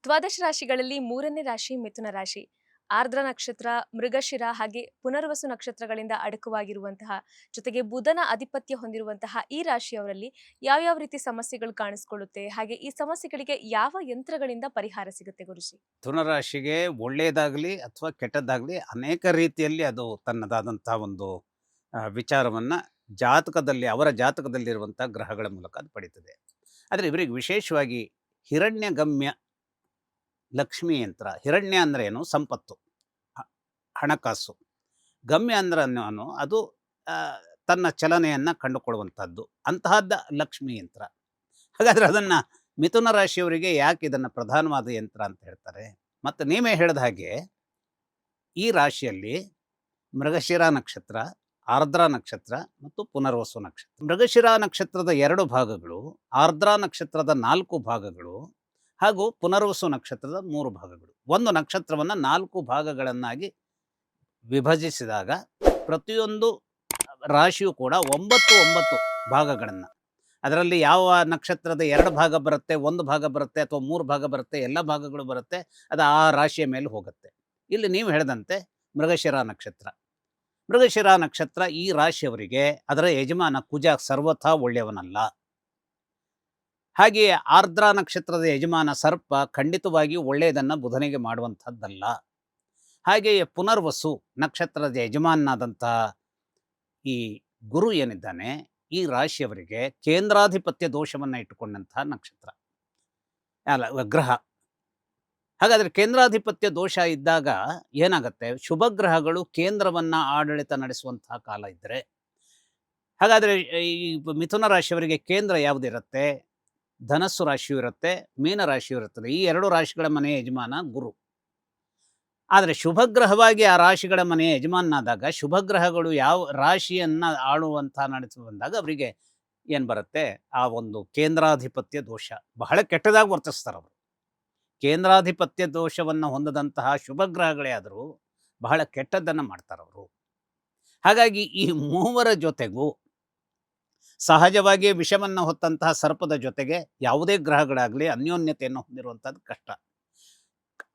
ದ್ವಾದಶ ರಾಶಿಗಳಲ್ಲಿ ಮೂರನೇ ರಾಶಿ ಮಿಥುನ ರಾಶಿ. ಆರ್ದ್ರ ನಕ್ಷತ್ರ, ಮೃಗಶಿರ ಹಾಗೆ ಪುನರ್ವಸು ನಕ್ಷತ್ರಗಳಿಂದ ಅಡಕವಾಗಿರುವಂತಹ, ಜೊತೆಗೆ ಬುಧನ ಆಧಿಪತ್ಯ ಹೊಂದಿರುವಂತಹ ಈ ರಾಶಿಯವರಲ್ಲಿ ಯಾವ್ಯಾವ ರೀತಿ ಸಮಸ್ಯೆಗಳು ಕಾಣಿಸ್ಕೊಳ್ಳುತ್ತೆ? ಹಾಗೆ ಈ ಸಮಸ್ಯೆಗಳಿಗೆ ಯಾವ ಯಂತ್ರಗಳಿಂದ ಪರಿಹಾರ ಸಿಗುತ್ತೆ ಗುರುಜಿ? ಧನುರಾಶಿಗೆ ಒಳ್ಳೆಯದಾಗಲಿ ಅಥವಾ ಕೆಟ್ಟದ್ದಾಗಲಿ ಅನೇಕ ರೀತಿಯಲ್ಲಿ ಅದು ತನ್ನದಾದಂಥ ಒಂದು ವಿಚಾರವನ್ನು ಅವರ ಜಾತಕದಲ್ಲಿರುವಂಥ ಗ್ರಹಗಳ ಮೂಲಕ ಅದು ಪಡೀತದೆ. ಆದರೆ ಇವರಿಗೆ ವಿಶೇಷವಾಗಿ ಹಿರಣ್ಯಗಮ್ಯ ಲಕ್ಷ್ಮಿ ಯಂತ್ರ. ಹಿರಣ್ಯ ಅಂದರೆ ಏನು? ಸಂಪತ್ತು, ಹ- ಹಣಕಾಸು. ಗಮ್ಯ ಅಂದ್ರೆ ಅದು ಆ, ತನ್ನ ಚಲನೆಯನ್ನು ಕಂಡುಕೊಳ್ಳುವಂಥದ್ದು, ಅಂತಹದ್ದ ಲಕ್ಷ್ಮಿ ಯಂತ್ರ. ಹಾಗಾದರೆ ಅದನ್ನು ಮಿಥುನ ರಾಶಿಯವರಿಗೆ ಯಾಕೆ ಇದನ್ನು ಪ್ರಧಾನವಾದ ಯಂತ್ರ ಅಂತ ಹೇಳ್ತಾರೆ? ಮತ್ತು ನೀವೇ ಹೇಳಿದ ಹಾಗೆ ಈ ರಾಶಿಯಲ್ಲಿ ಮೃಗಶಿರ ನಕ್ಷತ್ರ, ಆರ್ದ್ರ ನಕ್ಷತ್ರ ಮತ್ತು ಪುನರ್ವಸು ನಕ್ಷತ್ರ. ಮೃಗಶಿರ ನಕ್ಷತ್ರದ 2 ಭಾಗಗಳು, ಆರ್ದ್ರ ನಕ್ಷತ್ರದ 4 ಭಾಗಗಳು ಹಾಗೂ ಪುನರ್ವಸು ನಕ್ಷತ್ರದ 3 ಭಾಗಗಳು. ಒಂದು ನಕ್ಷತ್ರವನ್ನು 4 ಭಾಗಗಳನ್ನಾಗಿ ವಿಭಜಿಸಿದಾಗ ಪ್ರತಿಯೊಂದು ರಾಶಿಯು ಕೂಡ 9 ಭಾಗಗಳನ್ನು, ಅದರಲ್ಲಿ ಯಾವ ನಕ್ಷತ್ರದ 2 ಭಾಗ ಬರುತ್ತೆ, 1 ಭಾಗ ಬರುತ್ತೆ ಅಥವಾ 3 ಭಾಗ ಬರುತ್ತೆ, ಎಲ್ಲ ಭಾಗಗಳು ಬರುತ್ತೆ, ಅದು ಆ ರಾಶಿಯ ಮೇಲೆ ಹೋಗುತ್ತೆ. ಇಲ್ಲಿ ನೀವು ಹೇಳಿದಂತೆ ಮೃಗಶಿರ ನಕ್ಷತ್ರ. ಮೃಗಶಿರ ನಕ್ಷತ್ರ ಈ ರಾಶಿಯವರಿಗೆ ಅದರ ಯಜಮಾನ ಕುಜ ಸರ್ವಥಾ ಒಳ್ಳೆಯವನಲ್ಲ. ಹಾಗೆಯೇ ಆರ್ದ್ರ ನಕ್ಷತ್ರದ ಯಜಮಾನ ಸರ್ಪ ಖಂಡಿತವಾಗಿಯೂ ಒಳ್ಳೆಯದನ್ನು ಬುಧನಿಗೆ ಮಾಡುವಂಥದ್ದಲ್ಲ. ಹಾಗೆಯೇ ಪುನರ್ವಸು ನಕ್ಷತ್ರದ ಯಜಮಾನನಾದಂತಹ ಈ ಗುರು ಏನಿದ್ದಾನೆ, ಈ ರಾಶಿಯವರಿಗೆ ಕೇಂದ್ರಾಧಿಪತ್ಯ ದೋಷವನ್ನು ಇಟ್ಟುಕೊಂಡಂತಹ ನಕ್ಷತ್ರ, ಅಲ್ಲ ಗ್ರಹ. ಹಾಗಾದರೆ ಕೇಂದ್ರಾಧಿಪತ್ಯ ದೋಷ ಇದ್ದಾಗ ಏನಾಗುತ್ತೆ? ಶುಭ ಗ್ರಹಗಳು ಕೇಂದ್ರವನ್ನು ಆಡಳಿತ ನಡೆಸುವಂತಹ ಕಾಲ ಇದ್ದರೆ, ಹಾಗಾದರೆ ಈ ಮಿಥುನ ರಾಶಿಯವರಿಗೆ ಕೇಂದ್ರ ಯಾವುದಿರುತ್ತೆ? ಧನಸ್ಸು ರಾಶಿಯು ಇರುತ್ತೆ, ಮೀನ ರಾಶಿಯು ಇರುತ್ತದೆ. ಈ 2 ರಾಶಿಗಳ ಮನೆಯ ಯಜಮಾನ ಗುರು. ಆದರೆ ಶುಭಗ್ರಹವಾಗಿ ಆ ರಾಶಿಗಳ ಮನೆಯ ಯಜಮಾನನಾದಾಗ, ಶುಭಗ್ರಹಗಳು ಯಾವ ರಾಶಿಯನ್ನು ಆಳುವಂಥ ನಡೆಸಿ ಬಂದಾಗ ಅವರಿಗೆ ಏನು ಬರುತ್ತೆ? ಆ ಒಂದು ಕೇಂದ್ರಾಧಿಪತ್ಯ ದೋಷ. ಬಹಳ ಕೆಟ್ಟದಾಗಿ ವರ್ತಿಸ್ತಾರೆ ಅವರು. ಕೇಂದ್ರಾಧಿಪತ್ಯ ದೋಷವನ್ನು ಹೊಂದದಂತಹ ಶುಭಗ್ರಹಗಳೇ ಆದರೂ ಬಹಳ ಕೆಟ್ಟದ್ದನ್ನು ಮಾಡ್ತಾರವರು. ಹಾಗಾಗಿ ಈ ಮೂವರ ಜೊತೆಗೂ ಸಹಜವಾಗಿಯೇ ವಿಷವನ್ನು ಹೊತ್ತಂತಹ ಸರ್ಪದ ಜೊತೆಗೆ ಯಾವುದೇ ಗ್ರಹಗಳಾಗಲಿ ಅನ್ಯೋನ್ಯತೆಯನ್ನು ಹೊಂದಿರುವಂಥದ್ದು ಕಷ್ಟ.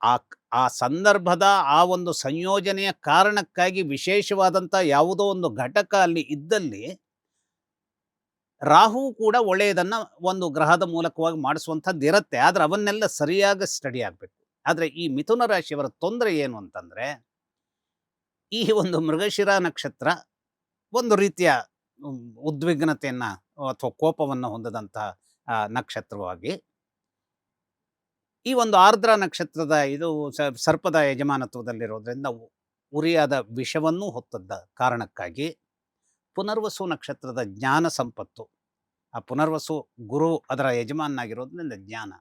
ಆ ಆ ಸಂದರ್ಭದ ಆ ಒಂದು ಸಂಯೋಜನೆಯ ಕಾರಣಕ್ಕಾಗಿ ವಿಶೇಷವಾದಂಥ ಯಾವುದೋ ಒಂದು ಘಟಕ ಅಲ್ಲಿ ಇದ್ದಲ್ಲಿ ರಾಹು ಕೂಡ ಒಳ್ಳೆಯದನ್ನು ಒಂದು ಗ್ರಹದ ಮೂಲಕವಾಗಿ ಮಾಡಿಸುವಂಥದ್ದು ಇರುತ್ತೆ. ಆದರೆ ಅವನ್ನೆಲ್ಲ ಸರಿಯಾಗಿ ಸ್ಟಡಿ ಆಗಬೇಕು. ಆದರೆ ಈ ಮಿಥುನ ರಾಶಿಯವರ ತೊಂದರೆ ಏನು ಅಂತಂದರೆ, ಈ ಒಂದು ಮೃಗಶಿರ ನಕ್ಷತ್ರ ಒಂದು ರೀತಿಯ ಉದ್ವಿಗ್ನತೆಯನ್ನು ಅಥವಾ ಕೋಪವನ್ನು ಹೊಂದದಂತಹ ನಕ್ಷತ್ರವಾಗಿ, ಈ ಒಂದು ಆರ್ದ್ರ ನಕ್ಷತ್ರದ ಇದು ಸರ್ಪದ ಯಜಮಾನತ್ವದಲ್ಲಿರೋದ್ರಿಂದ ಉರಿಯಾದ ವಿಷವನ್ನೂ ಹೊತ್ತದ್ದ ಕಾರಣಕ್ಕಾಗಿ ಪುನರ್ವಸು ನಕ್ಷತ್ರದ ಜ್ಞಾನ ಸಂಪತ್ತು, ಆ ಪುನರ್ವಸು ಗುರು ಅದರ ಯಜಮಾನಾಗಿರೋದ್ರಿಂದ ಜ್ಞಾನ.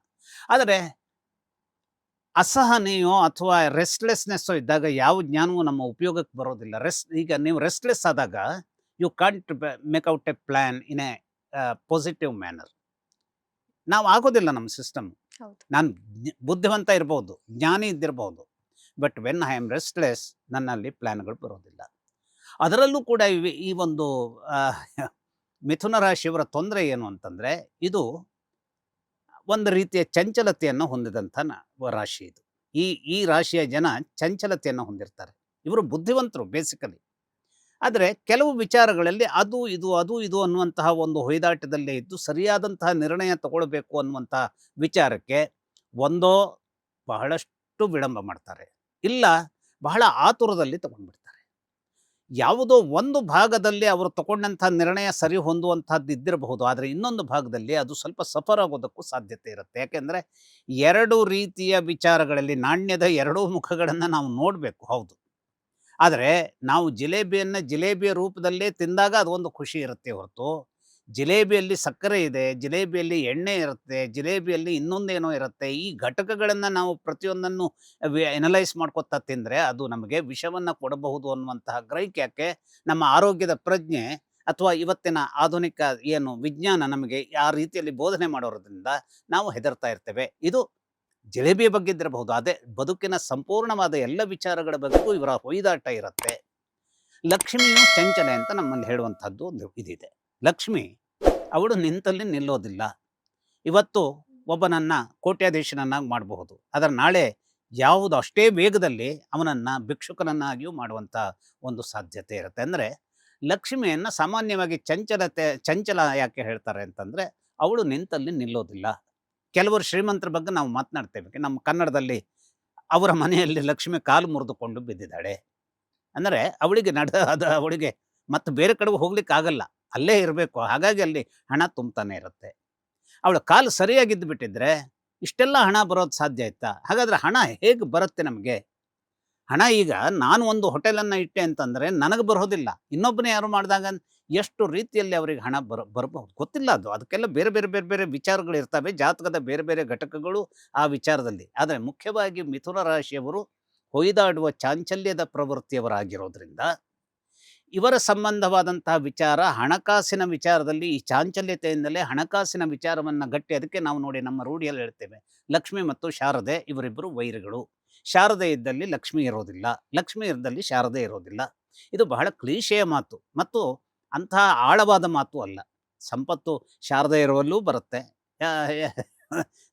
ಆದರೆ ಅಸಹನೆಯೋ ಅಥವಾ ರೆಸ್ಟ್ಲೆಸ್ನೆಸ್ಸೋ ಇದ್ದಾಗ ಯಾವ ಜ್ಞಾನವೂ ನಮ್ಮ ಉಪಯೋಗಕ್ಕೆ ಬರೋದಿಲ್ಲ. ಈಗ ನೀವು ರೆಸ್ಟ್ಲೆಸ್ ಆದಾಗ you can't make out a plan in a positive manner. ನಾವು ಆಗೋದಿಲ್ಲ. ನಮ್ಮ ಸಿಸ್ಟಮ್, ಹೌದು. ನಾನು ಬುದ್ಧಿವಂತ ಇರ್ಬೋದು, ಜ್ಞಾನಿ ಇದ್ದಿರ್ಬೋದು, but when I am restless ನನ್ನಲ್ಲಿ ಪ್ಲ್ಯಾನ್ಗಳು ಬರೋದಿಲ್ಲ. ಅದರಲ್ಲೂ ಕೂಡ ಈ ಒಂದು ಮಿಥುನ ರಾಶಿಯವರ ತೊಂದರೆ ಏನು ಅಂತಂದರೆ, ಇದು ಒಂದು ರೀತಿಯ ಚಂಚಲತೆಯನ್ನು ಹೊಂದಿದಂಥ ರಾಶಿ ಇದು. ಈ ರಾಶಿಯ ಜನ ಚಂಚಲತೆಯನ್ನು ಹೊಂದಿರ್ತಾರೆ. ಇವರು ಬುದ್ಧಿವಂತರು ಬೇಸಿಕಲಿ. ಆದರೆ ಕೆಲವು ವಿಚಾರಗಳಲ್ಲಿ ಅದು ಇದು ಅನ್ನುವಂತಹ ಒಂದು ಹೊಯ್ದಾಟದಲ್ಲೇ ಇದ್ದು ಸರಿಯಾದಂತಹ ನಿರ್ಣಯ ತಗೊಳ್ಬೇಕು ಅನ್ನುವಂತಹ ವಿಚಾರಕ್ಕೆ ಒಂದೋ ಬಹಳಷ್ಟು ವಿಳಂಬ ಮಾಡ್ತಾರೆ, ಇಲ್ಲ ಬಹಳ ಆತುರದಲ್ಲಿ ತಗೊಂಡ್ಬಿಡ್ತಾರೆ. ಯಾವುದೋ ಒಂದು ಭಾಗದಲ್ಲಿ ಅವರು ತಗೊಂಡಂಥ ನಿರ್ಣಯ ಸರಿ ಹೊಂದುವಂಥದ್ದು ಇದ್ದಿರಬಹುದು, ಆದರೆ ಇನ್ನೊಂದು ಭಾಗದಲ್ಲಿ ಅದು ಸ್ವಲ್ಪ ಸಫರ್ ಆಗೋದಕ್ಕೂ ಸಾಧ್ಯತೆ ಇರುತ್ತೆ. ಯಾಕೆಂದರೆ 2 ರೀತಿಯ ವಿಚಾರಗಳಲ್ಲಿ ನಾಣ್ಯದ 2 ಮುಖಗಳನ್ನು ನಾವು ನೋಡಬೇಕು. ಹೌದು, ಆದರೆ ನಾವು ಜಿಲೇಬಿಯ ರೂಪದಲ್ಲೇ ತಿಂದಾಗ ಅದೊಂದು ಖುಷಿ ಇರುತ್ತೆ ಹೊರತು, ಜಿಲೇಬಿಯಲ್ಲಿ ಸಕ್ಕರೆ ಇದೆ, ಜಿಲೇಬಿಯಲ್ಲಿ ಎಣ್ಣೆ ಇರುತ್ತೆ, ಜಿಲೇಬಿಯಲ್ಲಿ ಇನ್ನೊಂದೇನೋ ಇರುತ್ತೆ, ಈ ಘಟಕಗಳನ್ನು ನಾವು ಪ್ರತಿಯೊಂದನ್ನು ಎನಲೈಸ್ ಮಾಡ್ಕೊತಾ ತಿಂದರೆ ಅದು ನಮಗೆ ವಿಷವನ್ನು ಕೊಡಬಹುದು ಅನ್ನುವಂತಹ ಗ್ರಹಿಕೆ ನಮ್ಮ ಆರೋಗ್ಯದ ಪ್ರಜ್ಞೆ ಅಥವಾ ಇವತ್ತಿನ ಆಧುನಿಕ ಏನು ವಿಜ್ಞಾನ ನಮಗೆ ಆ ರೀತಿಯಲ್ಲಿ ಬೋಧನೆ ಮಾಡೋದ್ರಿಂದ ನಾವು ಹೆದರ್ತಾ ಇರ್ತೇವೆ. ಇದು ಜಿಲೇಬಿಯ ಬಗ್ಗೆ ಇದ್ದಿರಬಹುದು, ಅದೇ ಬದುಕಿನ ಸಂಪೂರ್ಣವಾದ ಎಲ್ಲ ವಿಚಾರಗಳ ಬಗ್ಗೆಗೂ ಇವರ ಹೊಯ್ದಾಟ ಇರುತ್ತೆ. ಲಕ್ಷ್ಮಿಯು ಚಂಚಲೆ ಅಂತ ನಮ್ಮಲ್ಲಿ ಹೇಳುವಂಥದ್ದು ಒಂದು ಇದಿದೆ. ಲಕ್ಷ್ಮಿ ಅವಳು ನಿಂತಲ್ಲಿ ನಿಲ್ಲೋದಿಲ್ಲ. ಇವತ್ತು ಒಬ್ಬನನ್ನು ಕೋಟ್ಯಾಧೀಶನನ್ನಾಗಿ ಮಾಡಬಹುದು. ಆದರೆ ನಾಳೆ ಯಾವುದು ಅಷ್ಟೇ ವೇಗದಲ್ಲಿ ಅವನನ್ನು ಭಿಕ್ಷುಕನನ್ನಾಗಿಯೂ ಮಾಡುವಂಥ ಒಂದು ಸಾಧ್ಯತೆ ಇರುತ್ತೆ. ಅಂದರೆ ಲಕ್ಷ್ಮಿಯನ್ನು ಸಾಮಾನ್ಯವಾಗಿ ಚಂಚಲ ಯಾಕೆ ಹೇಳ್ತಾರೆ ಅಂತಂದರೆ, ಅವಳು ನಿಂತಲ್ಲಿ ನಿಲ್ಲೋದಿಲ್ಲ. ಕೆಲವರು ಶ್ರೀಮಂತರ ಬಗ್ಗೆ ನಾವು ಮಾತನಾಡ್ತೇವೆ. ನಮ್ಮ ಕನ್ನಡದಲ್ಲಿ ಅವರ ಮನೆಯಲ್ಲಿ ಲಕ್ಷ್ಮಿ ಕಾಲು ಮುರಿದುಕೊಂಡು ಬಿದ್ದಿದ್ದಾಳೆ ಅಂದರೆ ಅವಳಿಗೆ ಅವಳಿಗೆ ಮತ್ತೆ ಬೇರೆ ಕಡೆಗೆ ಹೋಗ್ಲಿಕ್ಕೆ ಆಗಲ್ಲ, ಅಲ್ಲೇ ಇರಬೇಕು. ಹಾಗಾಗಿ ಅಲ್ಲಿ ಹಣ ತುಂಬ್ತಾನೆ ಇರುತ್ತೆ. ಅವಳ ಕಾಲು ಸರಿಯಾಗಿದ್ದು ಬಿಟ್ಟಿದ್ರೆ ಇಷ್ಟೆಲ್ಲ ಹಣ ಬರೋದು ಸಾಧ್ಯ ಇತ್ತಾ? ಹಾಗಾದ್ರೆ ಹಣ ಹೇಗೆ ಬರುತ್ತೆ ನಮಗೆ? ಹಣ ಈಗ ನಾನು ಒಂದು ಹೋಟೆಲನ್ನು ಇಟ್ಟೆ ಅಂತಂದರೆ ನನಗೆ ಬರೋದಿಲ್ಲ, ಇನ್ನೊಬ್ಬನೇ ಯಾರು ಮಾಡಿದಾಗ ಎಷ್ಟು ರೀತಿಯಲ್ಲಿ ಅವರಿಗೆ ಹಣ ಬರಬಹುದು ಗೊತ್ತಿಲ್ಲ. ಅದಕ್ಕೆಲ್ಲ ಬೇರೆ ಬೇರೆ ಬೇರೆ ಬೇರೆ ವಿಚಾರಗಳು ಇರ್ತವೆ, ಜಾತಕದ ಬೇರೆ ಬೇರೆ ಘಟಕಗಳು ಆ ವಿಚಾರದಲ್ಲಿ. ಆದರೆ ಮುಖ್ಯವಾಗಿ ಮಿಥುನ ರಾಶಿಯವರು ಹೊಯ್ದಾಡುವ ಚಾಂಚಲ್ಯದ ಪ್ರವೃತ್ತಿಯವರಾಗಿರೋದ್ರಿಂದ ಇವರ ಸಂಬಂಧವಾದಂತಹ ವಿಚಾರ ಹಣಕಾಸಿನ ವಿಚಾರದಲ್ಲಿ ಈ ಚಾಂಚಲ್ಯತೆಯಿಂದಲೇ ಹಣಕಾಸಿನ ವಿಚಾರವನ್ನು ಗಟ್ಟಿ. ಅದಕ್ಕೆ ನಾವು ನೋಡಿ ನಮ್ಮ ರೂಢಿಯಲ್ಲಿ ಹೇಳ್ತೇವೆ, ಲಕ್ಷ್ಮಿ ಮತ್ತು ಶಾರದೆ ಇವರಿಬ್ಬರು ವೈರಿಗಳು. ಶಾರದೆ ಇದ್ದಲ್ಲಿ ಲಕ್ಷ್ಮಿ ಇರೋದಿಲ್ಲ, ಲಕ್ಷ್ಮಿ ಇದ್ದಲ್ಲಿ ಶಾರದೆ ಇರೋದಿಲ್ಲ. ಇದು ಬಹಳ ಕ್ಲೀಶೆಯ ಮಾತು ಮತ್ತು ಅಂತಹ ಆಳವಾದ ಮಾತು ಅಲ್ಲ. ಸಂಪತ್ತು ಶಾರದೆ ಇರುವಲ್ಲೂ ಬರುತ್ತೆ,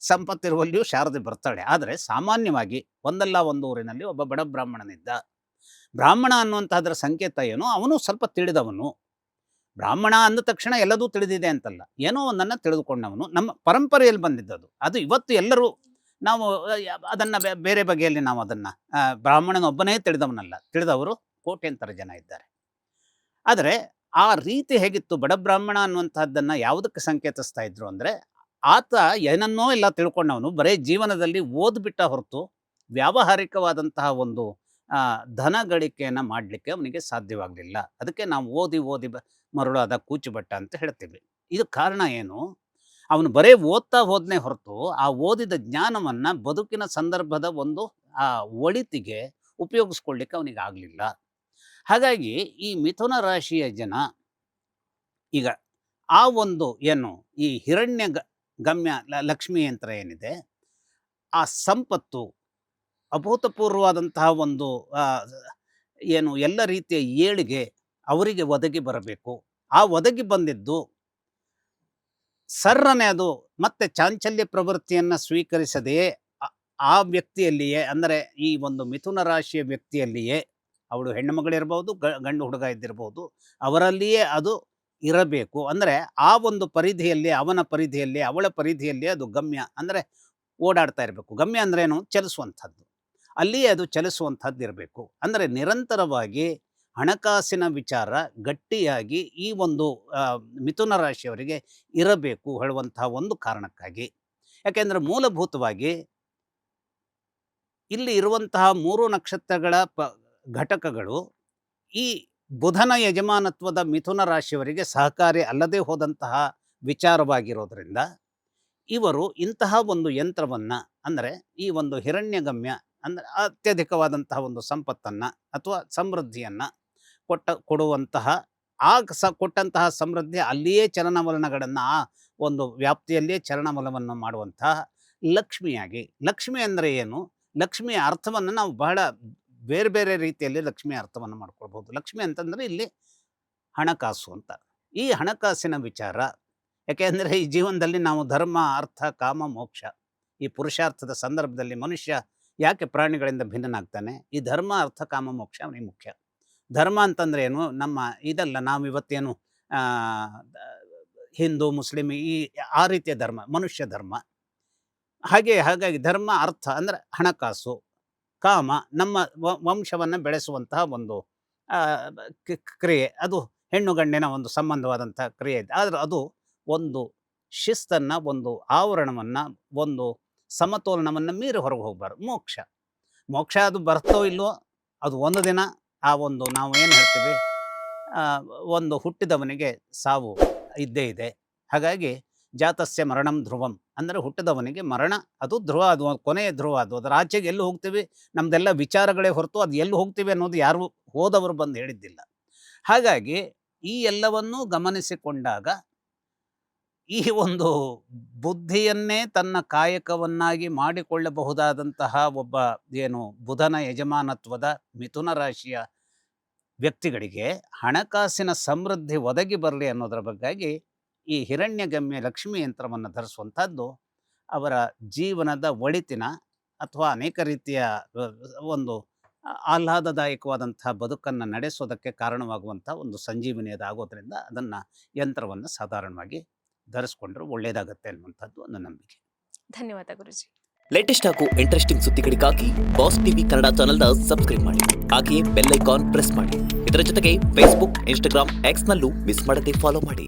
ಸಂಪತ್ತಿರುವಲ್ಲಿಯೂ ಶಾರದೆ ಬರ್ತಾಳೆ. ಆದರೆ ಸಾಮಾನ್ಯವಾಗಿ ಒಂದಲ್ಲ ಒಂದು ಊರಿನಲ್ಲಿ ಒಬ್ಬ ಬಡ ಬ್ರಾಹ್ಮಣನಿದ್ದ. ಬ್ರಾಹ್ಮಣ ಅನ್ನುವಂಥದ್ರ ಸಂಕೇತ ಏನು? ಅವನು ಸ್ವಲ್ಪ ತಿಳಿದವನು. ಬ್ರಾಹ್ಮಣ ಅಂದ ತಕ್ಷಣ ಎಲ್ಲದೂ ತಿಳಿದಿದೆ ಅಂತಲ್ಲ, ಏನೋ ಒಂದನ್ನು ತಿಳಿದುಕೊಂಡವನು. ನಮ್ಮ ಪರಂಪರೆಯಲ್ಲಿ ಬಂದಿದ್ದದು. ಅದು ಇವತ್ತು ಎಲ್ಲರೂ ನಾವು ಅದನ್ನು ಬೇರೆ ಬಗೆಯಲ್ಲಿ ನಾವು ಅದನ್ನು ಬ್ರಾಹ್ಮಣನೊಬ್ಬನೇ ತಿಳಿದವನಲ್ಲ, ತಿಳಿದವರು ಕೋಟ್ಯಂತರ ಜನ ಇದ್ದಾರೆ. ಆದರೆ ಆ ರೀತಿ ಹೇಗಿತ್ತು, ಬಡ ಬ್ರಾಹ್ಮಣ ಅನ್ನುವಂಥದ್ದನ್ನು ಯಾವುದಕ್ಕೆ ಸಂಕೇತಿಸ್ತಾ ಇದ್ರು ಅಂದರೆ, ಆತ ಏನನ್ನೋ ಎಲ್ಲ ತಿಳ್ಕೊಂಡವನು, ಬರೀ ಜೀವನದಲ್ಲಿ ಓದ್ಬಿಟ್ಟ ಹೊರತು ವ್ಯಾವಹಾರಿಕವಾದಂತಹ ಒಂದು ಧನ ಗಳಿಕೆಯನ್ನು ಮಾಡಲಿಕ್ಕೆ ಅವನಿಗೆ ಸಾಧ್ಯವಾಗಲಿಲ್ಲ. ಅದಕ್ಕೆ ನಾವು ಓದಿ ಓದಿ ಮರುಳಾದ ಕೂಚುಬಟ್ಟ ಅಂತ ಹೇಳ್ತೀವಿ. ಇದು ಕಾರಣ ಏನು? ಅವನು ಬರೇ ಓದ್ತಾ ಹೋದನೇ ಹೊರತು ಆ ಓದಿದ ಜ್ಞಾನವನ್ನು ಬದುಕಿನ ಸಂದರ್ಭದ ಒಂದು ಒಳಿತಿಗೆ ಉಪಯೋಗಿಸ್ಕೊಳ್ಳಿಕ್ಕೆ ಅವನಿಗೆ ಆಗಲಿಲ್ಲ. ಹಾಗಾಗಿ ಈ ಮಿಥುನ ರಾಶಿಯ ಜನ ಈಗ ಆ ಒಂದು ಏನು ಈ ಹಿರಣ್ಯ ಗಮ್ಯ ಲಕ್ಷ್ಮಿ ಯಂತ್ರ ಏನಿದೆ, ಆ ಸಂಪತ್ತು ಅಭೂತಪೂರ್ವವಾದಂತಹ ಒಂದು ಏನು ಎಲ್ಲ ರೀತಿಯ ಏಳಿಗೆ ಅವರಿಗೆ ಒದಗಿ ಬರಬೇಕು. ಆ ಒದಗಿ ಬಂದಿದ್ದು ಸರ್ರನೆ ಅದು ಮತ್ತೆ ಚಾಂಚಲ್ಯ ಪ್ರವೃತ್ತಿಯನ್ನು ಸ್ವೀಕರಿಸದೆಯೇ ಆ ವ್ಯಕ್ತಿಯಲ್ಲಿಯೇ, ಅಂದರೆ ಈ ಒಂದು ಮಿಥುನ ರಾಶಿಯ ವ್ಯಕ್ತಿಯಲ್ಲಿಯೇ, ಅವಳು ಹೆಣ್ಣು ಮಗಳಿರ್ಬೋದು, ಗಂಡು ಹುಡುಗ ಇದ್ದಿರ್ಬೋದು, ಅವರಲ್ಲಿಯೇ ಅದು ಇರಬೇಕು. ಅಂದರೆ ಆ ಒಂದು ಪರಿಧಿಯಲ್ಲಿ, ಅವನ ಪರಿಧಿಯಲ್ಲಿ, ಅವಳ ಪರಿಧಿಯಲ್ಲಿ ಅದು ಗಮ್ಯ, ಅಂದರೆ ಓಡಾಡ್ತಾ ಇರಬೇಕು. ಗಮ್ಯ ಅಂದ್ರೇನು? ಚಲಿಸುವಂಥದ್ದು. ಅಲ್ಲಿಯೇ ಅದು ಚಲಿಸುವಂಥದ್ದು ಇರಬೇಕು. ಅಂದರೆ ನಿರಂತರವಾಗಿ ಹಣಕಾಸಿನ ವಿಚಾರ ಗಟ್ಟಿಯಾಗಿ ಈ ಒಂದು ಮಿಥುನ ರಾಶಿಯವರಿಗೆ ಇರಬೇಕು ಹೇಳುವಂತಹ ಒಂದು ಕಾರಣಕ್ಕಾಗಿ. ಯಾಕೆಂದರೆ ಮೂಲಭೂತವಾಗಿ ಇಲ್ಲಿ ಇರುವಂತಹ 3 ನಕ್ಷತ್ರಗಳ ಘಟಕಗಳು ಈ ಬುಧನ ಯಜಮಾನತ್ವದ ಮಿಥುನ ರಾಶಿಯವರಿಗೆ ಸಹಕಾರಿ ಅಲ್ಲದೆ ಹೋದಂತಹ ವಿಚಾರವಾಗಿರೋದ್ರಿಂದ ಇವರು ಇಂತಹ ಒಂದು ಯಂತ್ರವನ್ನು, ಅಂದರೆ ಈ ಒಂದು ಹಿರಣ್ಯಗಮ್ಯ, ಅಂದರೆ ಅತ್ಯಧಿಕವಾದಂತಹ ಒಂದು ಸಂಪತ್ತನ್ನು ಅಥವಾ ಸಮೃದ್ಧಿಯನ್ನು ಕೊಡುವಂತಹ ಕೊಟ್ಟಂತಹ ಸಮೃದ್ಧಿ ಅಲ್ಲಿಯೇ ಚಲನವಲನಗಳನ್ನು, ಆ ಒಂದು ವ್ಯಾಪ್ತಿಯಲ್ಲಿಯೇ ಚಲನವಲನವನ್ನು ಮಾಡುವಂತಹ ಲಕ್ಷ್ಮಿಯಾಗಿ. ಲಕ್ಷ್ಮಿ ಅಂದರೆ ಏನು? ಲಕ್ಷ್ಮಿಯ ಅರ್ಥವನ್ನು ನಾವು ಬಹಳ ಬೇರೆ ಬೇರೆ ರೀತಿಯಲ್ಲಿ ಲಕ್ಷ್ಮಿಯ ಅರ್ಥವನ್ನು ಮಾಡ್ಕೊಳ್ಬೋದು. ಲಕ್ಷ್ಮಿ ಅಂತಂದರೆ ಇಲ್ಲಿ ಹಣಕಾಸು ಅಂತ. ಈ ಹಣಕಾಸಿನ ವಿಚಾರ, ಯಾಕೆಂದರೆ ಈ ಜೀವನದಲ್ಲಿ ನಾವು ಧರ್ಮ, ಅರ್ಥ, ಕಾಮ, ಮೋಕ್ಷ, ಈ ಪುರುಷಾರ್ಥದ ಸಂದರ್ಭದಲ್ಲಿ ಮನುಷ್ಯ ಯಾಕೆ ಪ್ರಾಣಿಗಳಿಂದ ಭಿನ್ನನಾಗ್ತಾನೆ? ಈ ಧರ್ಮ, ಅರ್ಥ, ಕಾಮ, ಮೋಕ್ಷ ಅವನಿಗೆ ಮುಖ್ಯ. ಧರ್ಮ ಅಂತಂದ್ರೆ ಏನು? ನಮ್ಮ ಇದಲ್ಲ, ನಾವು ಇವತ್ತೇನು ಹಿಂದೂ, ಮುಸ್ಲಿಂ ಆ ರೀತಿಯ ಧರ್ಮ, ಮನುಷ್ಯ ಧರ್ಮ. ಹಾಗಾಗಿ ಧರ್ಮ, ಅರ್ಥ ಅಂದರೆ ಹಣಕಾಸು, ಕಾಮ ನಮ್ಮ ವಂಶವನ್ನು ಬೆಳೆಸುವಂತಹ ಒಂದು ಕ್ರಿಯೆ, ಅದು ಹೆಣ್ಣು ಗಂಡಿನ ಒಂದು ಸಂಬಂಧವಾದಂಥ ಕ್ರಿಯೆ ಇದೆ. ಆದರೆ ಅದು ಒಂದು ಶಿಸ್ತನ್ನು, ಒಂದು ಆವರಣವನ್ನು, ಒಂದು ಸಮತೋಲನವನ್ನು ಮೀರಿ ಹೊರಗೆ ಹೋಗಬಾರ್ದು. ಮೋಕ್ಷ ಅದು ಬರ್ತೋ ಇಲ್ವೋ, ಅದು ಒಂದು ದಿನ ಆ ಒಂದು ನಾವು ಏನು ಹೇಳ್ತೀವಿ, ಒಂದು ಹುಟ್ಟಿದವನಿಗೆ ಸಾವು ಇದ್ದೇ ಇದೆ. ಹಾಗಾಗಿ ಜಾತಸ್ಯ ಮರಣಂ ಧ್ರುವಂ, ಅಂದರೆ ಹುಟ್ಟಿದವನಿಗೆ ಮರಣ ಅದು ಧ್ರುವ, ಅದು ಕೊನೆಯ ಧ್ರುವ. ಅದರ ಆಚೆಗೆ ಎಲ್ಲಿ ಹೋಗ್ತೀವಿ, ನಮ್ಮದೆಲ್ಲ ವಿಚಾರಗಳೇ ಹೊರತು ಅದು ಎಲ್ಲಿ ಹೋಗ್ತೀವಿ ಅನ್ನೋದು ಯಾರು ಹೋದವರು ಬಂದು ಹೇಳಿದ್ದಿಲ್ಲ. ಹಾಗಾಗಿ ಈ ಎಲ್ಲವನ್ನೂ ಗಮನಿಸಿಕೊಂಡಾಗ ಈ ಒಂದು ಬುದ್ಧಿಯನ್ನೇ ತನ್ನ ಕಾಯಕವನ್ನಾಗಿ ಮಾಡಿಕೊಳ್ಳಬಹುದಾದಂತಹ ಒಬ್ಬ ಏನು ಬುಧನ ಯಜಮಾನತ್ವದ ಮಿಥುನ ರಾಶಿಯ ವ್ಯಕ್ತಿಗಳಿಗೆ ಹಣಕಾಸಿನ ಸಮೃದ್ಧಿ ಒದಗಿ ಬರಲಿ ಅನ್ನೋದರ ಬಗ್ಗಾಗಿ ಈ ಹಿರಣ್ಯಗಮ್ಯ ಲಕ್ಷ್ಮಿ ಯಂತ್ರವನ್ನು ಧರಿಸುವಂಥದ್ದು ಅವರ ಜೀವನದ ಒಳಿತಿನ ಅಥವಾ ಅನೇಕ ರೀತಿಯ ಒಂದು ಆಹ್ಲಾದದಾಯಕವಾದಂಥ ಬದುಕನ್ನು ನಡೆಸೋದಕ್ಕೆ ಕಾರಣವಾಗುವಂಥ ಒಂದು ಸಂಜೀವಿನಿ ಅದಾಗೋದ್ರಿಂದ ಅದನ್ನು ಯಂತ್ರವನ್ನು ಸಾಧಾರಣವಾಗಿ ಧರಿಸ್ಕೊಂಡ್ರೆ ಒಳ್ಳೆಯದಾಗತ್ತೆ ಅನ್ನುವಂಥದ್ದು ಒಂದು ನಂಬಿಕೆ. ಧನ್ಯವಾದ ಗುರುಜಿ. ಲೇಟೆಸ್ಟ್ ಹಾಗೂ ಇಂಟ್ರೆಸ್ಟಿಂಗ್ ಸುದ್ದಿಗಳಿಗಾಗಿ ಬಾಸ್ ಟಿವಿ ಕನ್ನಡ ಚಾನೆಲ್ನ ಸಬ್ಸ್ಕ್ರೈಬ್ ಮಾಡಿ. ಹಾಗೆಯೇ ಬೆಲ್ ಐಕಾನ್ ಪ್ರೆಸ್ ಮಾಡಿ. ಇದರ ಜೊತೆಗೆ ಫೇಸ್ಬುಕ್, ಇನ್ಸ್ಟಾಗ್ರಾಮ್, ಎಕ್ಸ್ನಲ್ಲೂ ಮಿಸ್ ಮಾಡದೆ ಫಾಲೋ ಮಾಡಿ.